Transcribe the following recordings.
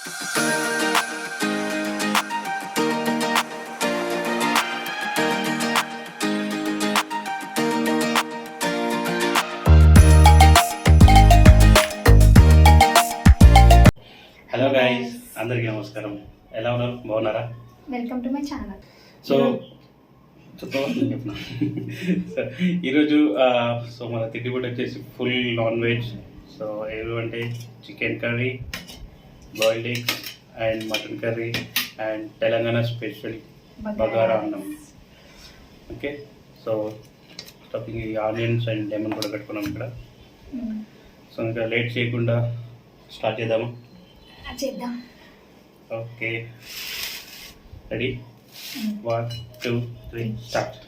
Hello guys, అందరికీ నమస్కారం. ఎలా ఉన్నారు? బాగున్నారా? Welcome to my channel. So ఈరోజు మన తిండిబడి వచ్చేసి ఫుల్ నాన్ వెజ్. సో ఏమంటే chicken curry, boiled eggs and mutton curry and Telangana special bagara అన్నం. Okay, so stuffing onions and lemon కూడా పెట్టుకున్నాం ఇక్కడ. సో ఇంకా లేట్ చేయకుండా స్టార్ట్ చేద్దామా? చేద్దాం. Okay, ready? 1, 2, 3, స్టార్ట్.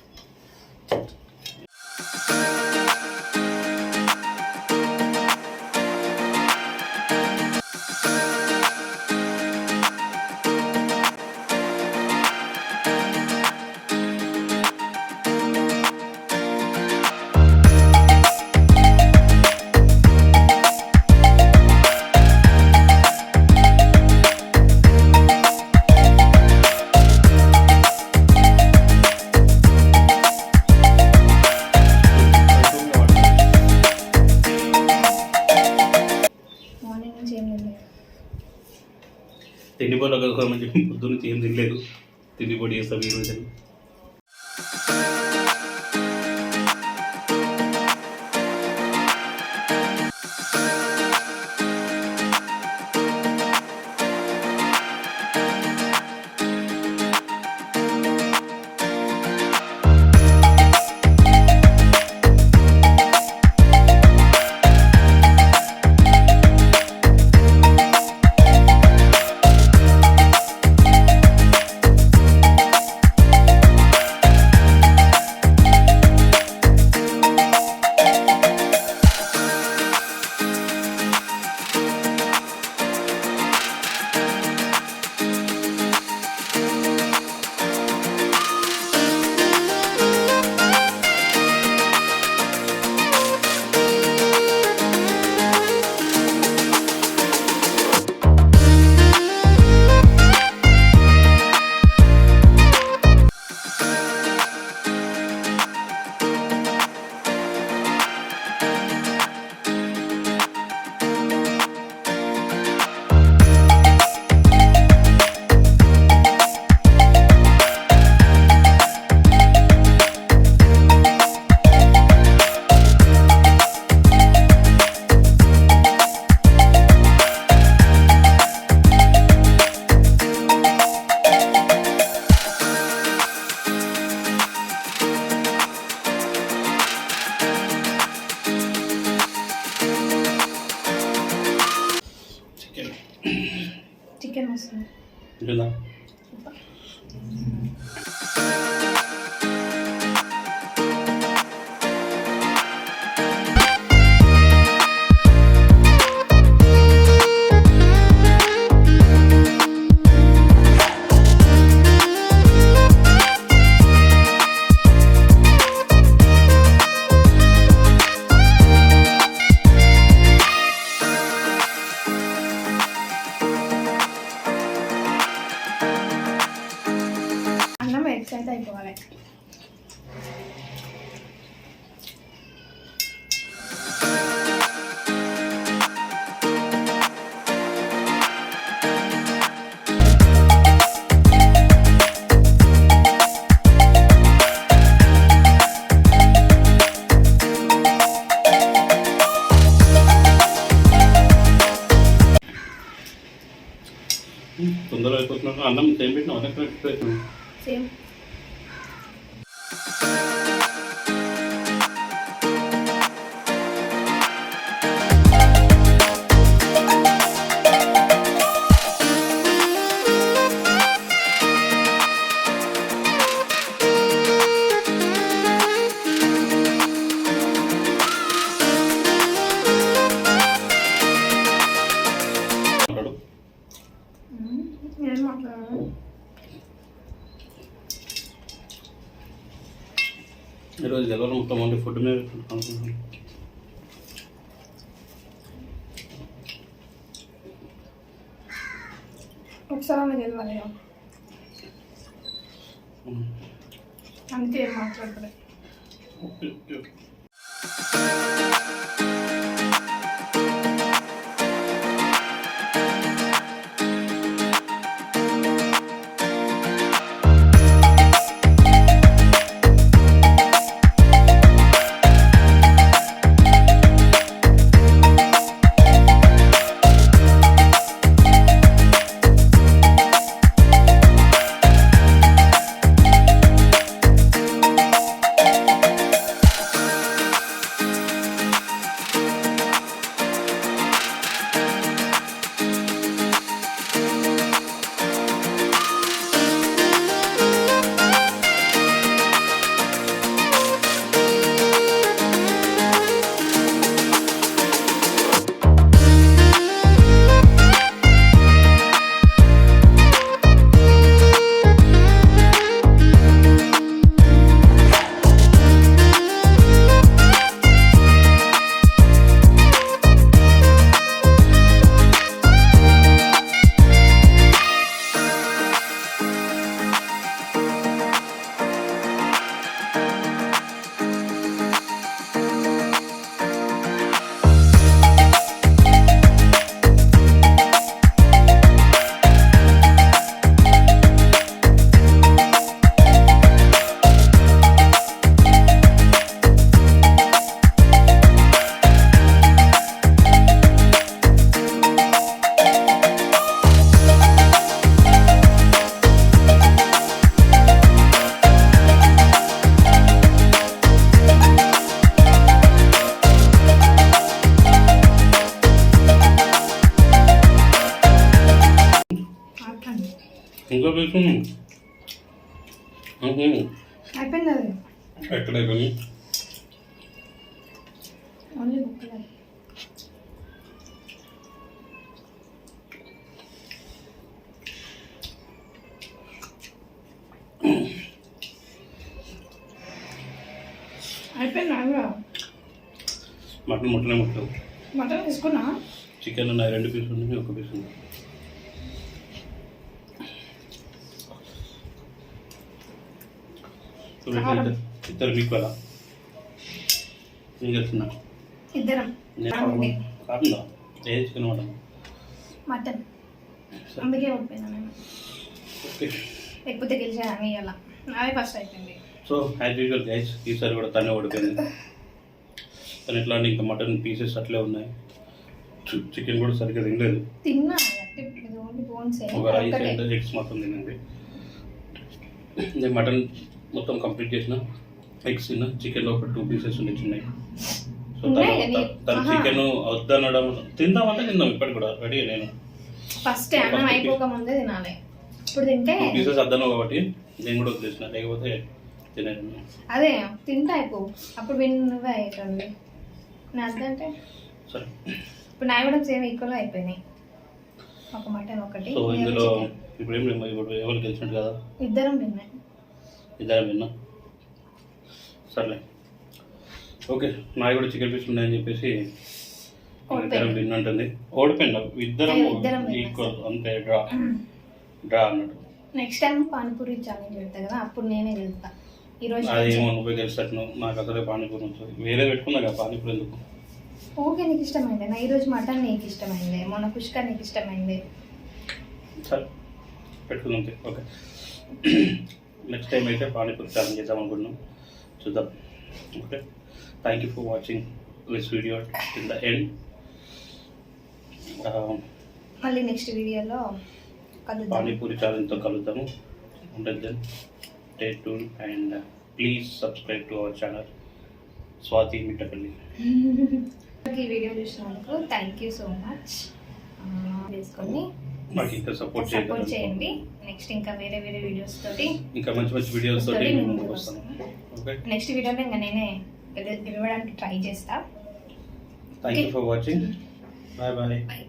తిండి పొడి ఒక మంచి పొద్దున్న ఏం తినలేదు. తిండి పొడి చేస్తాం ఈరోజు. చికెన్ వస్తుంది. ఎక్సైట్ అయిపోవాలి. తొందరగా అయిపోతున్నాను. అన్నం సేమ్ పెట్టినా అదే సేమ్. ఈరోజు గెలవడం మొత్తం ఓన్లీ ఫుడ్ మీద అనుకుంటున్నాను. ఒకసారి అన్న గెలవాలి కదా. అందుకే ఏం మాట్లాడలేదు. Okay okay. ఇంకో పీసు అయిపోయింది అది. ఎక్కడ అయిపోయింది? ఓన్లీ ముక్కలు. అయిపోయింది అవి. మటన్ ముట్టలే ముట్టవు. మటన్ తీసుకున్నా. చికెన్ ఉన్నాయి 2 పీసులు ఉన్నాయి, 1 పీసు ఉంది. ఇద్దరు మీకు కదా నీకు వచ్చిన ఇద్దరం కాకుండా ఏది చికెన్ మటన్ మటన్ అందుకే ఓడిపోయినా నేను. ఓకే, లేకపోతే గెలిచాను ఇవాళ. నాదే ఫస్ట్ అయిపోయింది. సో యాజ్ యూజువల్ గైస్ ఈసారి కూడా తనే ఓడిపోయింది. కానీ ఇట్లా ఇంకా మటన్ పీసెస్ అట్లే ఉన్నాయి. చికెన్ కూడా సరిగ్గా తినలేదు. తిన్నా ఓన్లీ బోన్స్. ఒక రైస్ అండ్ ఎగ్స్ మొత్తం తినండి. నేను మటన్ మొత్తం కంప్లీట్ చేసిన, ఎగ్స్ తిన్నా. చికెన్లో ఒక 2 పీసెస్ ఉన్నాయి చిన్నవి. సో తను చికెన్ వద్దనడం తిందామంటే తిందాం. ఇప్పటికి కూడా రెడీ నేను. ఫస్ట్ అన్నం అయిపోక ముందే తినాలి. ఇప్పుడు తింటే 2 పీసెస్ వద్దను కాబట్టి నేను కూడా వదిలేసిన, లేకపోతే తినేది. అదే తింటే అయిపో. అప్పుడు నువ్వే అయ్యేటండి నా వద్దంటే. సరే, ఇప్పుడు నా కూడా సేమ్ ఈక్వల్ అయిపోయినాయి. ఒక మటన్ ఒకటి. సో ఇందులో ఇప్పుడు ఏం లేదు, ఎవరు గెలిచినట్టు కదా. ఇద్దరం తిన్నాయి. ఇద్దరం విన్నా. సర్లే, ఓకే. నాకు కూడా చికెన్ పీస్ ఉన్నాయని చెప్పేసి ఇద్దరం విన్నంటుంది. ఓడిపోయినా ఇద్దరం ఈక్వల్, అంతే. డ్రా అన్నట్టు. నెక్స్ట్ టైం పానీపూరి ఛాలెంజ్ పెడతా కదా, అప్పుడు నేనే గెలుస్తా. ఈరోజు అదేమో నువ్వే గెలిచినట్టు. నాకు అసలే పానీపూరి ఉంటుంది. వేరే పెట్టుకున్నా కదా పానీపూరి ఎందుకు. ఓకే, నీకు ఇష్టమైంది. నా ఈరోజు మటన్ నీకు ఇష్టమైంది, మొన్న పుష్క నీకు ఇష్టమైంది. సరే పెట్టుకుందాం. ఓకే, నెక్స్ట్ టైం అయితే పానీపూరి ఛాలెంజ్ చేద్దాం అనుకుంటున్నాం. చూద్దాం. Okay, thank you for watching this video in the end. మళ్ళీ నెక్స్ట్ వీడియోలో పానీపూరి ఛాలెంజ్తో కలుద్దాము. ఉంటది then stay tune and please subscribe to our channel Swathi Mittapalli. ఈ వీడియో చూసినందుకు థ్యాంక్ యూ సో మచ్. వేసుకొని మాకు ఇంకా సపోర్ట్ చేయండి. నెక్స్ట్ ఇంకా వేరే వీడియోస్ తోటి, ఇంకా మంచి మంచి వీడియోస్ తోటి ముందుకు వస్తాను. ఓకే, నెక్స్ట్ వీడియోలో ఇంకా నేనే గెలవడానికి ట్రై చేస్తా. Thank you for watching. Bye bye. By.